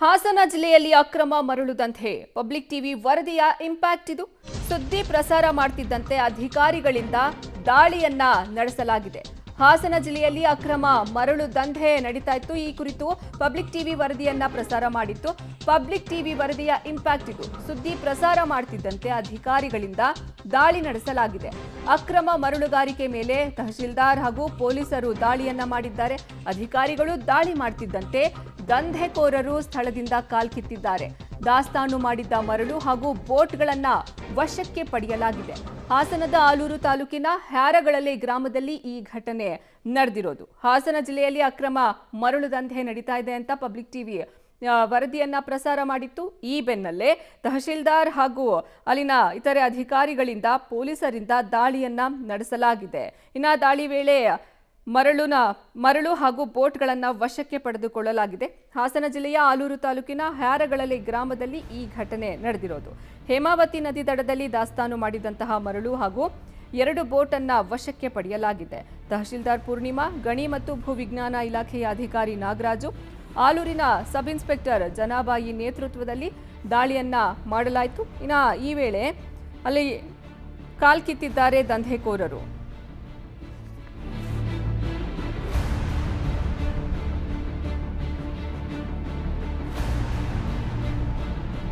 ಹಾಸನ ಜಿಲ್ಲೆಯಲ್ಲಿ ಅಕ್ರಮ ಮರಳು ದಂಧೆ ಪಬ್ಲಿಕ್ ಟಿವಿ ವರದಿಯ ಇಂಪ್ಯಾಕ್ಟ್ ಇದು. ಸುದ್ದಿ ಪ್ರಸಾರ ಮಾಡ್ತಿದ್ದಂತೆ ಅಧಿಕಾರಿಗಳಿಂದ ದಾಳಿಯನ್ನ ನಡೆಸಲಾಗಿದೆ. ಹಾಸನ ಜಿಲ್ಲೆಯಲ್ಲಿ ಅಕ್ರಮ ಮರಳು ದಂಧೆ ನಡೀತಾ ಇತ್ತು. ಈ ಕುರಿತು ಪಬ್ಲಿಕ್ ಟಿವಿ ವರದಿಯನ್ನ ಪ್ರಸಾರ ಮಾಡಿತ್ತು. ಪಬ್ಲಿಕ್ ಟಿವಿ ವರದಿಯ ಇಂಪ್ಯಾಕ್ಟ್ ಇದು. ಸುದ್ದಿ ಪ್ರಸಾರ ಮಾಡ್ತಿದ್ದಂತೆ ಅಧಿಕಾರಿಗಳಿಂದ ದಾಳಿ ನಡೆಸಲಾಗಿದೆ. ಅಕ್ರಮ ಮರಳುಗಾರಿಕೆ ಮೇಲೆ ತಹಶೀಲ್ದಾರ್ ಹಾಗೂ ಪೊಲೀಸರು ದಾಳಿಯನ್ನ ಮಾಡಿದ್ದಾರೆ. ಅಧಿಕಾರಿಗಳು ದಾಳಿ ಮಾಡ್ತಿದ್ದಂತೆ ದಂಧೆಕೋರರು ಸ್ಥಳದಿಂದ ಕಾಲ್ಕಿತ್ತಿದ್ದಾರೆ. ದಾಸ್ತಾನು ಮಾಡಿದ್ದ ಮರಳು ಹಾಗೂ ಬೋಟ್ಗಳನ್ನ ವಶಕ್ಕೆ ಪಡೆಯಲಾಗಿದೆ. ಹಾಸನದ ಆಲೂರು ತಾಲೂಕಿನ ಹ್ಯಾರಗಳಲ್ಲಿ ಗ್ರಾಮದಲ್ಲಿ ಈ ಘಟನೆ ನಡೆದಿರೋದು. ಹಾಸನ ಜಿಲ್ಲೆಯಲ್ಲಿ ಅಕ್ರಮ ಮರಳು ದಂಧೆ ನಡೀತಾ ಇದೆ ಅಂತ ಪಬ್ಲಿಕ್ ಟಿವಿ ವರದಿಯನ್ನ ಪ್ರಸಾರ ಮಾಡಿತ್ತು. ಈ ಬೆನ್ನಲ್ಲೇ ತಹಶೀಲ್ದಾರ್ ಹಾಗೂ ಅಲ್ಲಿನ ಇತರೆ ಅಧಿಕಾರಿಗಳಿಂದ ಪೊಲೀಸರಿಂದ ದಾಳಿಯನ್ನ ನಡೆಸಲಾಗಿದೆ. ಇನ್ನು ದಾಳಿ ವೇಳೆ ಮರಳು ಹಾಗೂ ಬೋಟ್ಗಳನ್ನು ವಶಕ್ಕೆ ಪಡೆದುಕೊಳ್ಳಲಾಗಿದೆ. ಹಾಸನ ಜಿಲ್ಲೆಯ ಆಲೂರು ತಾಲೂಕಿನ ಹ್ಯಾರಗಳಲ್ಲಿ ಗ್ರಾಮದಲ್ಲಿ ಈ ಘಟನೆ ನಡೆದಿರೋದು. ಹೇಮಾವತಿ ನದಿ ದಡದಲ್ಲಿ ದಾಸ್ತಾನು ಮಾಡಿದಂತಹ ಮರಳು ಹಾಗೂ 2 ಬೋಟ್ ಅನ್ನ ವಶಕ್ಕೆ ಪಡೆಯಲಾಗಿದೆ. ತಹಶೀಲ್ದಾರ್ ಪೂರ್ಣಿಮಾ, ಗಣಿ ಮತ್ತು ಭೂವಿಜ್ಞಾನ ಇಲಾಖೆಯ ಅಧಿಕಾರಿ ನಾಗರಾಜು, ಆಲೂರಿನ ಸಬ್ ಇನ್ಸ್ಪೆಕ್ಟರ್ ಜನಾಬಾಯಿ ನೇತೃತ್ವದಲ್ಲಿ ದಾಳಿಯನ್ನ ಮಾಡಲಾಯಿತು. ಇನ್ನು ಈ ವೇಳೆ ಅಲ್ಲಿ ಕಾಲ್ಕಿತ್ತಿದ್ದಾರೆ ದಂಧೆಕೋರರು.